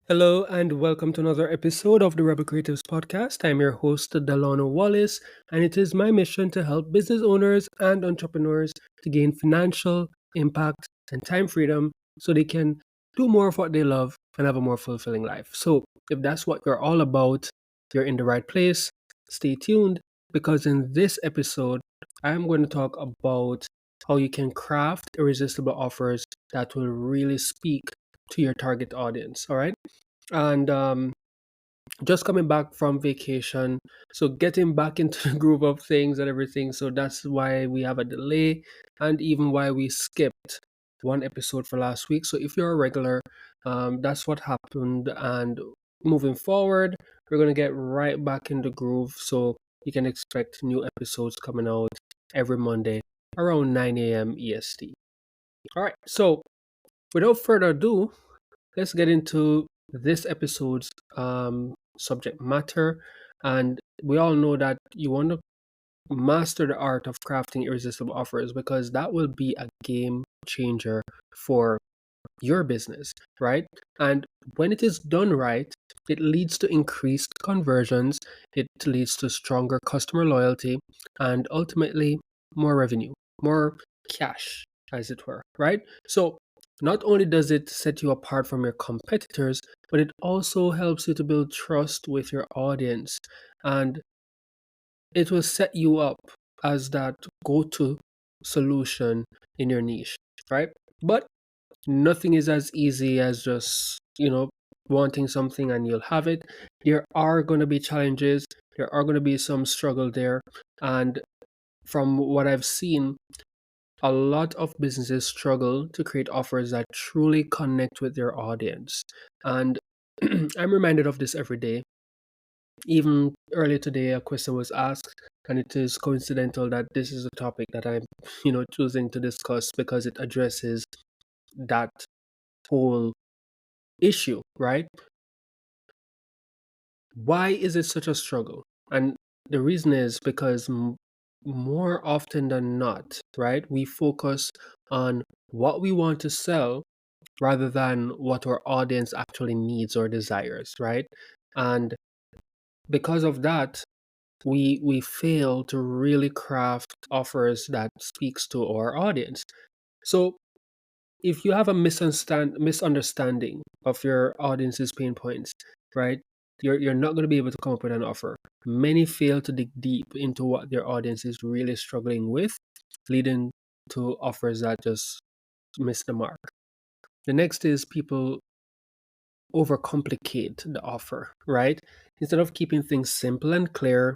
Hello and welcome to another episode of the Rebel Creatives Podcast. I'm your host, Delano Wallace, and it is my mission to help business owners and entrepreneurs to gain financial impact and time freedom so they can do more of what they love and have a more fulfilling life. So, if that's what you're all about, you're in the right place. Stay tuned because in this episode, I'm going to talk about how you can craft irresistible offers that will really speak to your target audience. All right. And just coming back from vacation, so getting back into the groove of things and everything. So that's why we have a delay, and even why we skipped one episode for last week. So if you're a regular, that's what happened. And moving forward, we're gonna get right back in the groove. So you can expect new episodes coming out every Monday around 9 a.m. EST. All right. So without further ado, let's get into this episode's subject matter. And we all know that you want to master the art of crafting irresistible offers because that will be a game changer for your business, right? And when it is done right, it leads to increased conversions, it leads to stronger customer loyalty, and ultimately more revenue, more cash, as it were, right? So, not only does it set you apart from your competitors, but it also helps you to build trust with your audience. And it will set you up as that go to solution in your niche, right? But nothing is as easy as just, wanting something and you'll have it. There are going to be challenges, there are going to be some struggle there. And from what I've seen, a lot of businesses struggle to create offers that truly connect with their audience. And I'm reminded of this every day. Even earlier today, a question was asked, and it is coincidental that this is a topic that I'm, choosing to discuss because it addresses that whole issue, right? Why is it such a struggle? And the reason is because more often than not, right, we focus on what we want to sell rather than what our audience actually needs or desires, right? And because of that, we fail to really craft offers that speaks to our audience. So if you have a misunderstanding of your audience's pain points, right, you're not going to be able to come up with an offer. Many fail to dig deep into what their audience is really struggling with, leading to offers that just miss the mark. The next is people overcomplicate the offer, right? Instead of keeping things simple and clear,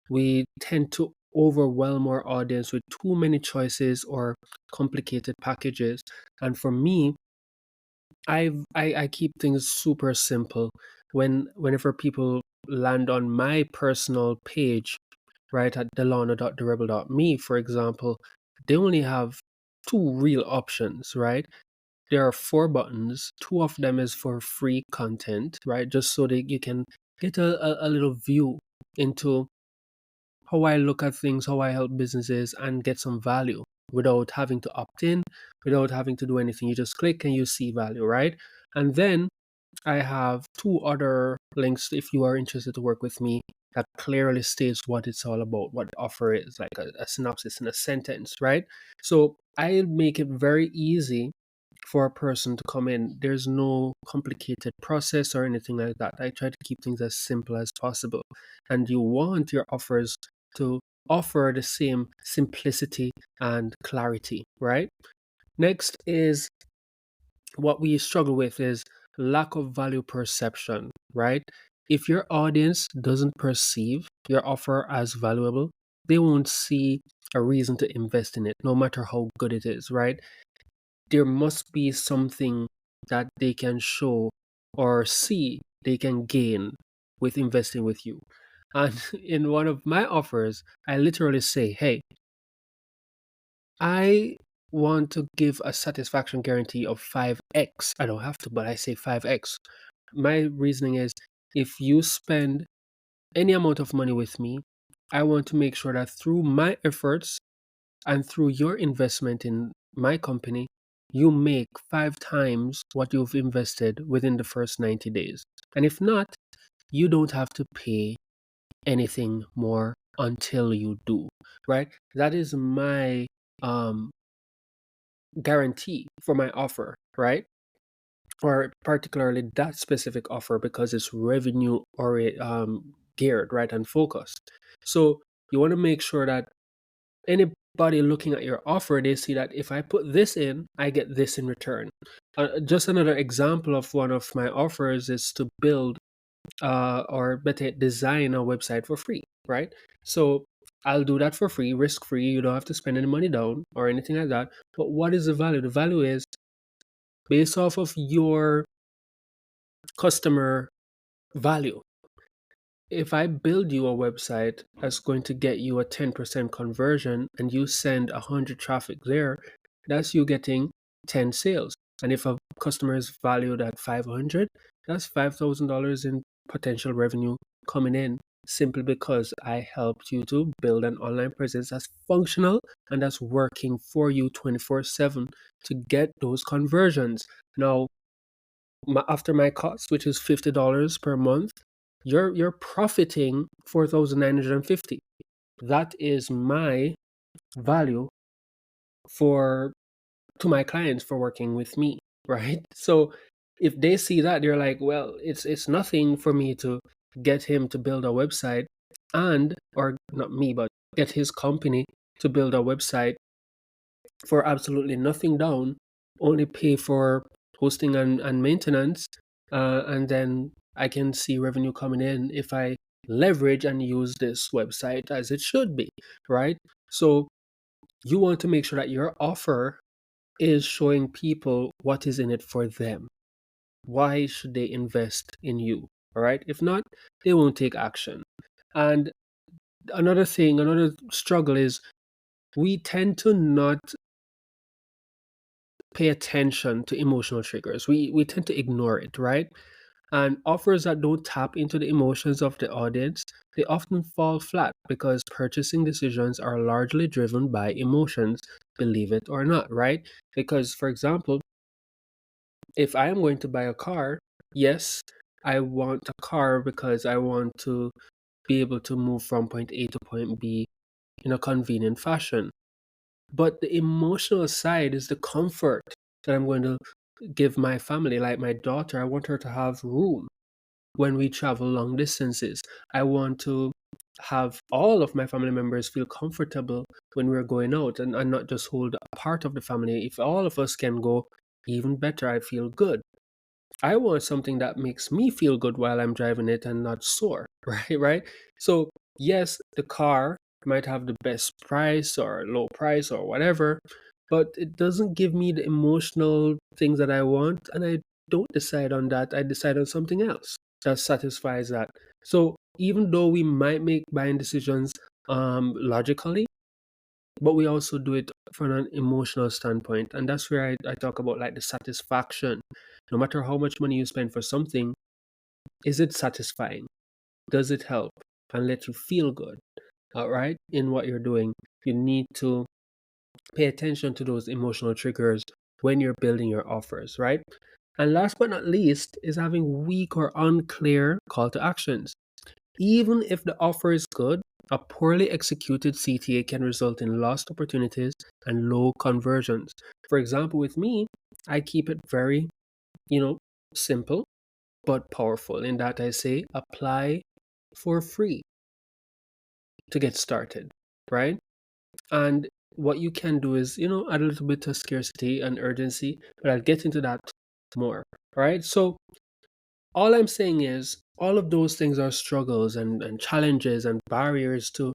we tend to overwhelm our audience with too many choices or complicated packages. And for me, I keep things super simple. Whenever people land on my personal page, right, at delano.therebel.me, for example, they only have two real options, right? There are four buttons. Two of them is for free content, right? Just so that you can get a little view into how I look at things, how I help businesses, and get some value without having to opt in, without having to do anything. You just click and you see value, right? And then I have two other links if you are interested to work with me that clearly states what it's all about, what the offer is, like a synopsis in a sentence, right? So I make it very easy for a person to come in. There's no complicated process or anything like that. I try to keep things as simple as possible. And you want your offers to offer the same simplicity and clarity, right? Next is what we struggle with is lack of value perception, right? If your audience doesn't perceive your offer as valuable, they won't see a reason to invest in it, no matter how good it is, right? There must be something that they can show or see they can gain with investing with you. And in one of my offers, I literally say, hey, I want to give a satisfaction guarantee of 5x. I don't have to, but I say 5x. My reasoning is if you spend any amount of money with me, I want to make sure that through my efforts and through your investment in my company, you make 5 times what you've invested within the first 90 days. And if not, you don't have to pay anything more until you do, right? That is my um, guarantee for my offer, right? Or particularly that specific offer because it's revenue or geared, right, and focused. So you want to make sure that anybody looking at your offer, they see that if I put this in, I get this in return. Just another example of one of my offers is to build or better design a website for free, right? So I'll do that for free, risk free. You don't have to spend any money down or anything like that. But what is the value? The value is based off of your customer value. If I build you a website that's going to get you a 10% conversion and you send 100 traffic there, that's you getting 10 sales. And if a customer is valued at 500, that's $5,000 in potential revenue coming in simply because I helped you to build an online presence that's functional and that's working for you 24/7 to get those conversions. Now, after my cost, which is $50 per month, you're profiting 4,950. That is my value for to my clients for working with me, right? So if they see that, they're like, well, it's nothing for me to get him to build a website and or not me, but get his company to build a website for absolutely nothing down, only pay for hosting and maintenance, and then I can see revenue coming in if I leverage and use this website as it should be, right? So you want to make sure that your offer is showing people what is in it for them. Why should they invest in you? All right. If not, they won't take action. And another struggle is we tend to not pay attention to emotional triggers. We tend to ignore it, right? And offers that don't tap into the emotions of the audience, they often fall flat because purchasing decisions are largely driven by emotions, believe it or not, right? Because, for example, if I am going to buy a car, yes, I want a car because I want to be able to move from point A to point B in a convenient fashion. But the emotional side is the comfort that I'm going to give my family. Like my daughter, I want her to have room when we travel long distances. I want to have all of my family members feel comfortable when we're going out and not just hold a part of the family. If all of us can go, even better, I feel good. I want something that makes me feel good while I'm driving it and not sore, right? Right. So yes, the car might have the best price or low price or whatever, but it doesn't give me the emotional things that I want, and I don't decide on that. I decide on something else that satisfies that. So even though we might make buying decisions logically, but we also do it from an emotional standpoint, and that's where I talk about like the satisfaction. No matter how much money you spend for something, is it satisfying? Does it help and let you feel good? All right, in what you're doing, you need to pay attention to those emotional triggers when you're building your offers, right? And last but not least is having weak or unclear call to actions. Even if the offer is good, a poorly executed CTA can result in lost opportunities and low conversions. For example, with me, I keep it very, simple but powerful in that I say apply for free to get started, right? And what you can do is, add a little bit of scarcity and urgency, but I'll get into that more, right? So all I'm saying is all of those things are struggles and challenges and barriers to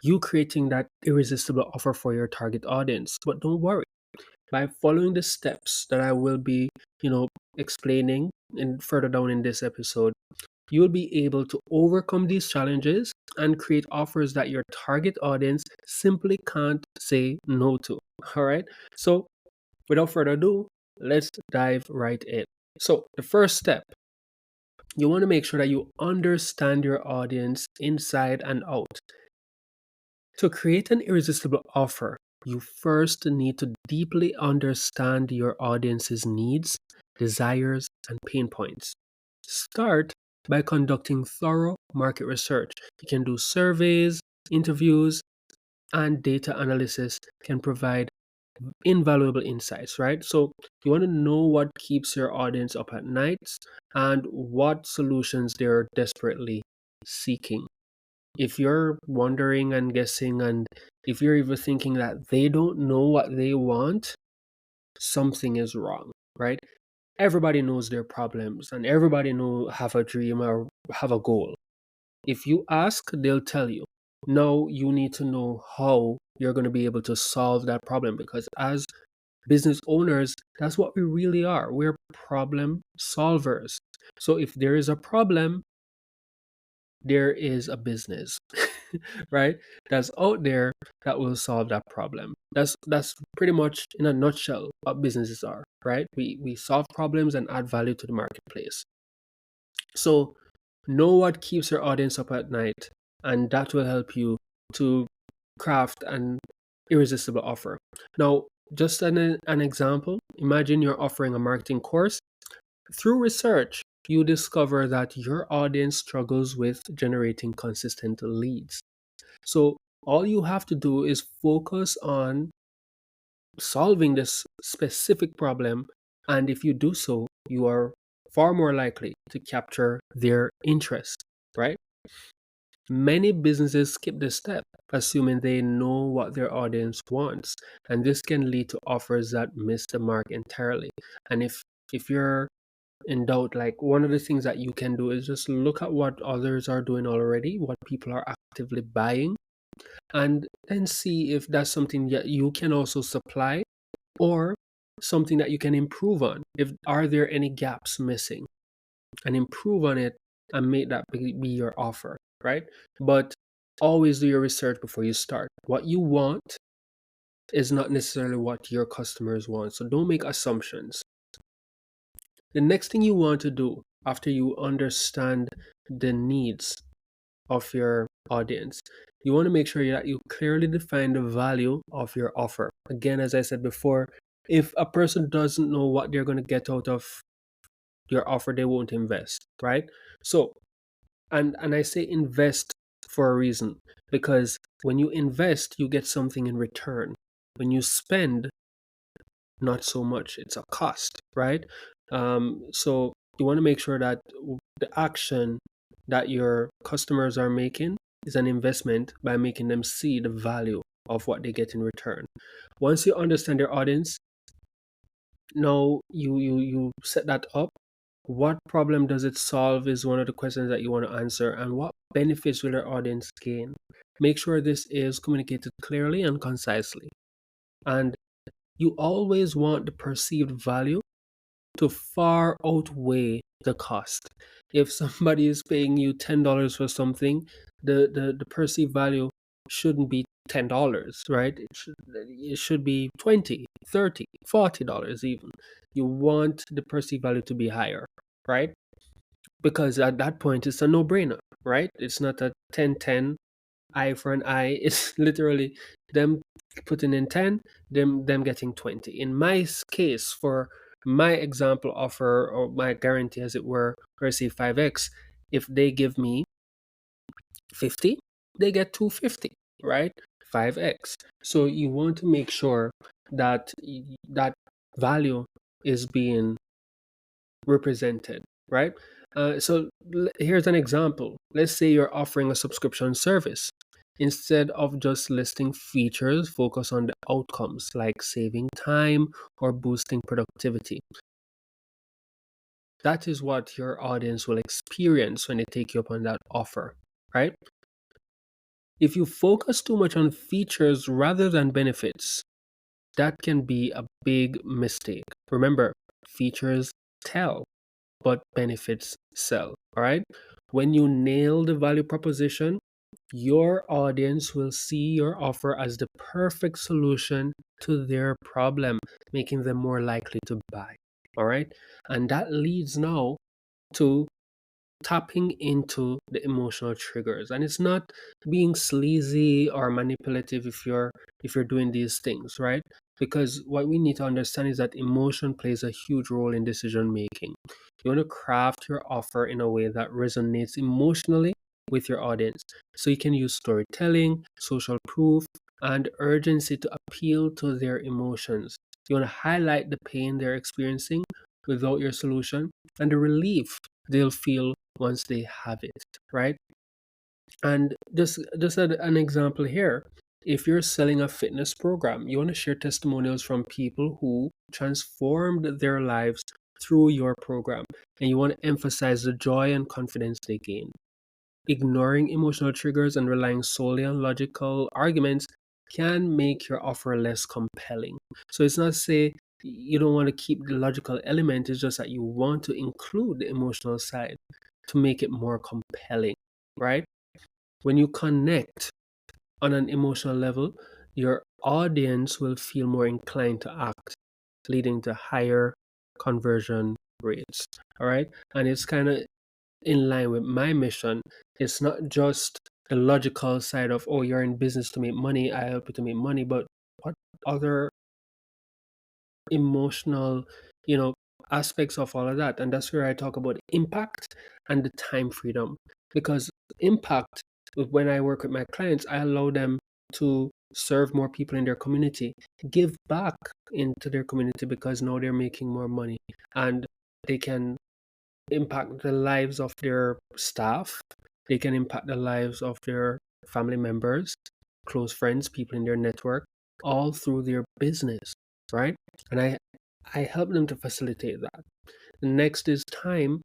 you creating that irresistible offer for your target audience. But don't worry, by following the steps that I will be, explaining and further down in this episode, you'll be able to overcome these challenges and create offers that your target audience simply can't say no to. All right. So without further ado, let's dive right in. So the first step, you want to make sure that you understand your audience inside and out. To create an irresistible offer, you first need to deeply understand your audience's needs, desires, and pain points. Start by conducting thorough market research. You can do surveys, interviews, and data analysis can provide invaluable insights, right? So you want to know what keeps your audience up at nights and what solutions they're desperately seeking. If you're wondering and guessing, and if you're even thinking that they don't know what they want, something is wrong, right? Everybody knows their problems and everybody know have a dream or have a goal. If you ask, they'll tell you. Now you need to know how you're going to be able to solve that problem, because as business owners, that's what we really are. We're problem solvers. So if there is a problem, there is a business, right? That's out there that will solve that problem. That's pretty much in a nutshell what businesses are, right? We solve problems and add value to the marketplace. So know what keeps your audience up at night, and that will help you to craft an irresistible offer. Now, just an example, imagine you're offering a marketing course. Through research, you discover that your audience struggles with generating consistent leads. So, all you have to do is focus on solving this specific problem. And if you do so, you are far more likely to capture their interest, right? Many businesses skip this step, assuming they know what their audience wants, and this can lead to offers that miss the mark entirely. And if you're in doubt, like, one of the things that you can do is just look at what others are doing already, what people are actively buying, and then see if that's something that you can also supply, or something that you can improve on. If are there any gaps missing, and improve on it and make that be your offer, right? But always do your research before you start. What you want is not necessarily what your customers want, so don't make assumptions. The next thing you want to do after you understand the needs of your audience, you want to make sure that you clearly define the value of your offer. Again, as I said before, if a person doesn't know what they're going to get out of your offer, they won't invest, right? So, and I say invest for a reason, because when you invest, you get something in return. When you spend, not so much. It's a cost, right? So you want to make sure that the action that your customers are making is an investment by making them see the value of what they get in return. Once you understand your audience, now you set that up. What problem does it solve is one of the questions that you want to answer, and what benefits will your audience gain? Make sure this is communicated clearly and concisely. And you always want the perceived value to far outweigh the cost. If somebody is paying you $10 for something, the perceived value shouldn't be $10, right? It should be 20, 30, $40 even. You want the perceived value to be higher, right? Because at that point it's a no-brainer, right? It's not a 10-10 eye for an eye. It's literally them putting in 10, them getting 20. In my case, for my example offer, or my guarantee as it were, receive 5x, if they give me 50, they get 250, right? 5x. So you want to make sure that that value is being represented, right? Here's an example. Let's say you're offering a subscription service. Instead of just listing features, focus on the outcomes like saving time or boosting productivity. That is what your audience will experience when they take you up on that offer, right? If you focus too much on features rather than benefits, that can be a big mistake. Remember, features tell, but benefits sell. All right. When you nail the value proposition, your audience will see your offer as the perfect solution to their problem, making them more likely to buy. All right. And that leads now to tapping into the emotional triggers. And it's not being sleazy or manipulative if you're doing these things, right? Because what we need to understand is that emotion plays a huge role in decision making. You want to craft your offer in a way that resonates emotionally with your audience. So you can use storytelling, social proof, and urgency to appeal to their emotions. You want to highlight the pain they're experiencing without your solution and the relief they'll feel once they have it, right? And just an example here, if you're selling a fitness program, you want to share testimonials from people who transformed their lives through your program, and you want to emphasize the joy and confidence they gain. Ignoring emotional triggers and relying solely on logical arguments can make your offer less compelling. So it's not say you don't want to keep the logical element, it's just that you want to include the emotional side to make it more compelling, right? When you connect on an emotional level, your audience will feel more inclined to act, leading to higher conversion rates. All right. And it's kind of in line with my mission. It's not just the logical side of, oh, you're in business to make money, I help you to make money, but what other emotional, you know, aspects of all of that. And that's where I talk about impact and the time freedom. Because impact, when I work with my clients, I allow them to serve more people in their community, give back into their community because now they're making more money and they can impact the lives of their staff. They can impact the lives of their family members, close friends, people in their network, all through their business, right? And I help them to facilitate that. The next is time.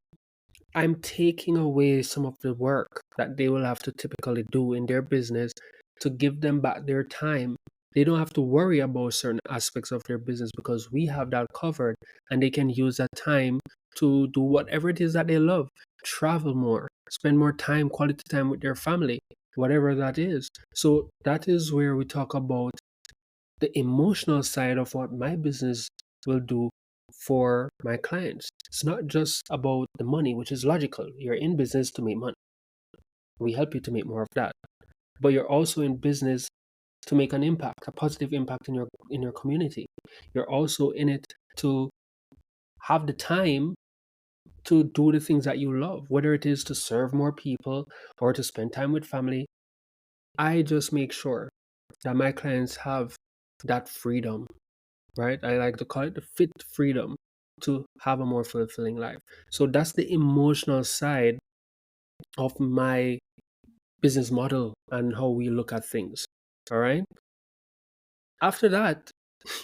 I'm taking away some of the work that they will have to typically do in their business to give them back their time. They don't have to worry about certain aspects of their business because we have that covered, and they can use that time to do whatever it is that they love. Travel more, spend more time, quality time with their family, whatever that is. So that is where we talk about the emotional side of what my business will do for my clients. It's not just about the money, which is logical. You're in business to make money. We help you to make more of that. But you're also in business to make an impact, a positive impact in your community. You're also in it to have the time to do the things that you love, whether it is to serve more people or to spend time with family. I just make sure that my clients have that freedom, right? I like to call it the fit freedom to have a more fulfilling life. So that's the emotional side of my business model and how we look at things. All right. After that,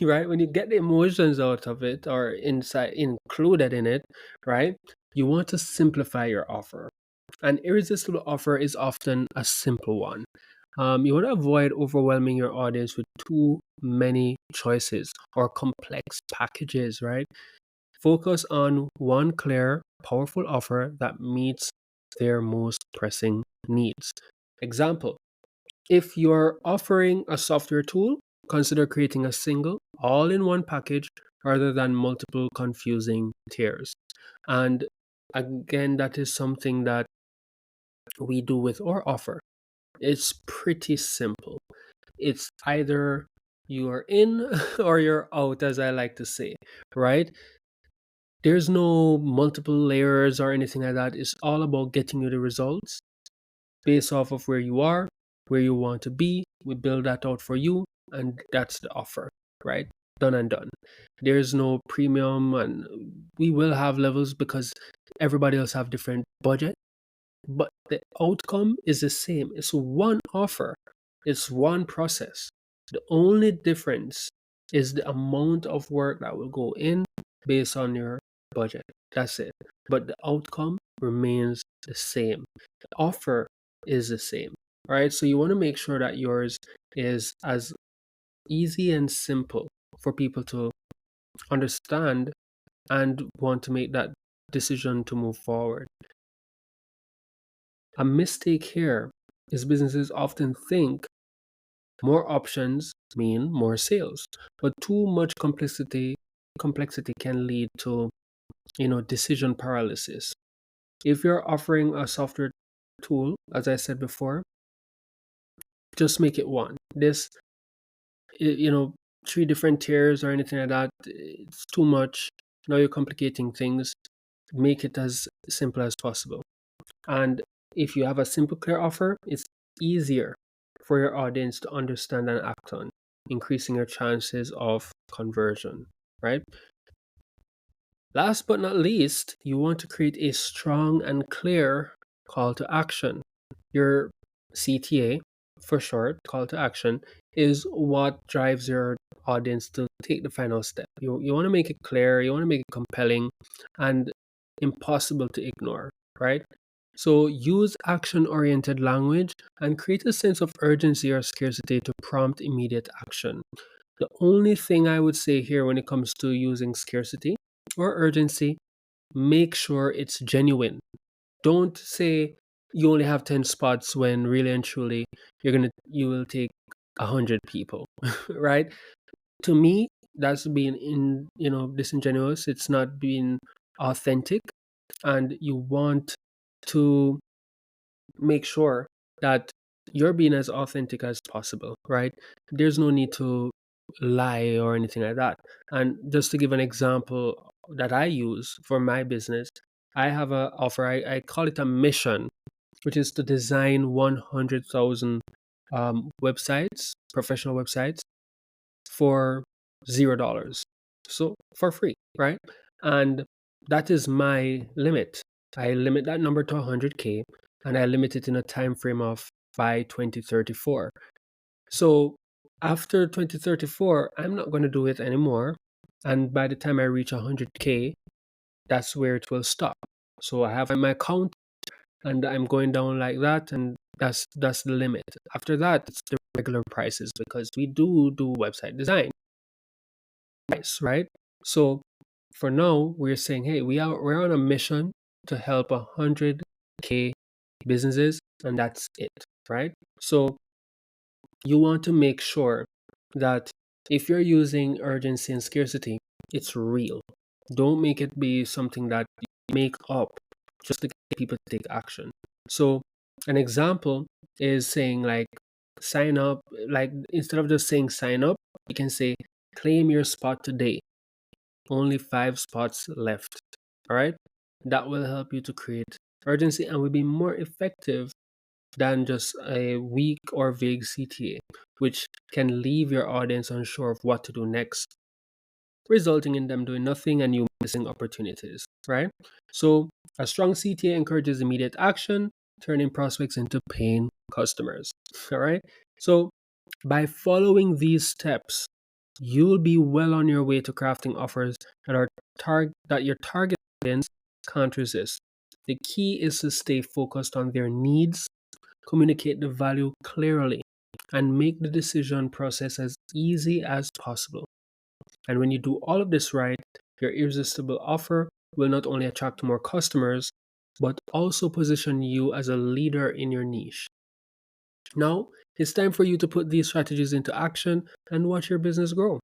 right, when you get the emotions out of it or inside included in it, right, you want to simplify your offer. An irresistible offer is often a simple one. You want to avoid overwhelming your audience with too many choices or complex packages, right? Focus on one clear, powerful offer that meets their most pressing needs. Example, if you're offering a software tool, consider creating a single, all in one package rather than multiple confusing tiers. And again, that is something that we do with our offer. It's pretty simple. It's either you're in or you're out, as I like to say, right? There's no multiple layers or anything like that. It's all about getting you the results based off of where you are, where you want to be. We build that out for you, and that's the offer, right? Done and done. There's no premium, and we will have levels because everybody else have different budget, but the outcome is the same. It's one offer, it's one process. The only difference is the amount of work that will go in based on your budget. That's it. But the outcome remains the same. The offer is the same. All right. So you want to make sure that yours is as easy and simple for people to understand and want to make that decision to move forward. A mistake here is businesses often think more options mean more sales, but too much complexity can lead to decision paralysis. If you're offering a software tool, as I said before, just make it one. This, you know, three different tiers or anything like that, it's too much. Now you're complicating things. Make it as simple as possible. And if you have a simple, clear offer, it's easier for your audience to understand and act on, increasing your chances of conversion, right? Last but not least, you want to create a strong and clear call to action. Your CTA, for short, call to action, is what drives your audience to take the final step. You want to make it clear, you want to make it compelling and impossible to ignore, right? So use action oriented language and create a sense of urgency or scarcity to prompt immediate action. The only thing I would say here when it comes to using scarcity or urgency, make sure it's genuine. Don't say you only have 10 spots when really and truly you will take 100 people, right? To me, that's being disingenuous. It's not being authentic, and you want to make sure that you're being as authentic as possible, right? There's no need to lie or anything like that. And just to give an example that I use for my business, I have a offer. I call it a mission, which is to design 100,000 websites, professional websites, for $0. So for free, right? And that is my limit. I limit that number to 100K, and I limit it in a time frame of by 2034. So after 2034, I'm not going to do it anymore. And by the time I reach 100K, that's where it will stop. So I have my account and I'm going down like that, and that's the limit. After that, it's the regular prices because we do website design, price, right? So for now, we're saying, hey, we're on a mission to help 100K businesses, and that's it, right? So you want to make sure that if you're using urgency and scarcity, it's real. Don't make it be something that you make up just to get people to take action. So an example is saying like sign up, like instead of just saying sign up, you can say claim your spot today. Only 5 spots left. All right. That will help you to create urgency and will be more effective than just a weak or vague CTA, which can leave your audience unsure of what to do next, resulting in them doing nothing and you missing opportunities, right? So, a strong CTA encourages immediate action, turning prospects into paying customers, all right? So, by following these steps, you'll be well on your way to crafting offers that your target audience can't resist. The key is to stay focused on their needs, communicate the value clearly, and make the decision process as easy as possible. And when you do all of this right, your irresistible offer will not only attract more customers, but also position you as a leader in your niche. Now, it's time for you to put these strategies into action and watch your business grow.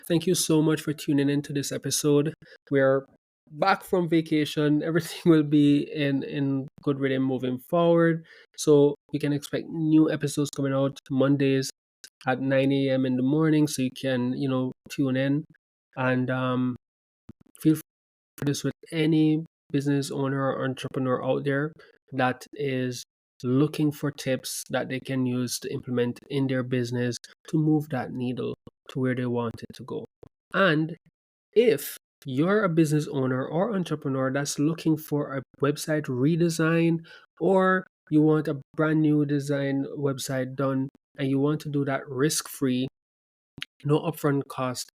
Thank you so much for tuning into this episode. We're back from vacation. Everything will be in good rhythm moving forward. So you can expect new episodes coming out Mondays at 9 a.m. in the morning. So you can, tune in and feel free to this with any business owner or entrepreneur out there that is looking for tips that they can use to implement in their business to move that needle to where they want it to go. And if you're a business owner or entrepreneur that's looking for a website redesign, or you want a brand new design website done and you want to do that risk free, no upfront cost,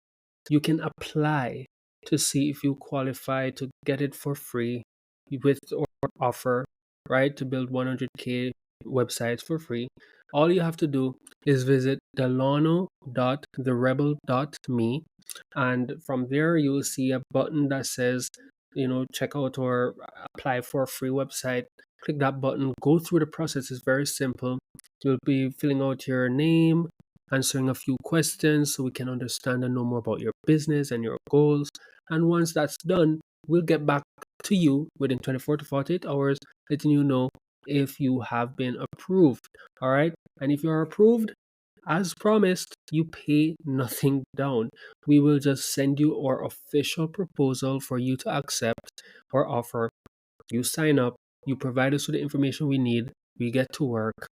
you can apply to see if you qualify to get it for free with or offer, right? To build 100K websites for free. All you have to do is visit delano.therebel.me, and from there you will see a button that says, check out or apply for a free website. Click that button, go through the process. It's very simple. You'll be filling out your name, answering a few questions so we can understand and know more about your business and your goals. And once that's done, we'll get back to you within 24 to 48 hours, letting you know if you have been approved. All right. And if you're approved, as promised, you pay nothing down. We will just send you our official proposal for you to accept our offer. You sign up, you provide us with the information we need, we get to work,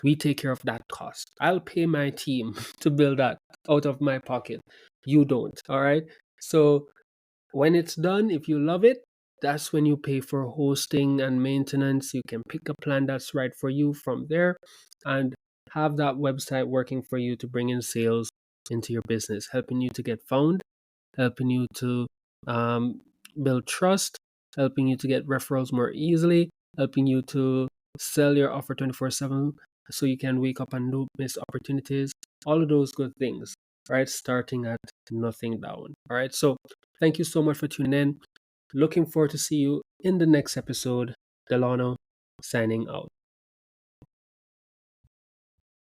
we take care of that cost. I'll pay my team to build that out of my pocket. You don't. All right. So when it's done, if you love it, that's when you pay for hosting and maintenance. You can pick a plan that's right for you from there and have that website working for you to bring in sales into your business, helping you to get found, helping you to um, build trust, helping you to get referrals more easily, helping you to sell your offer 24/7 so you can wake up and don't miss opportunities. All of those good things, right? Starting at nothing down. All right. So thank you so much for tuning in. Looking forward to see you in the next episode. Delano signing out.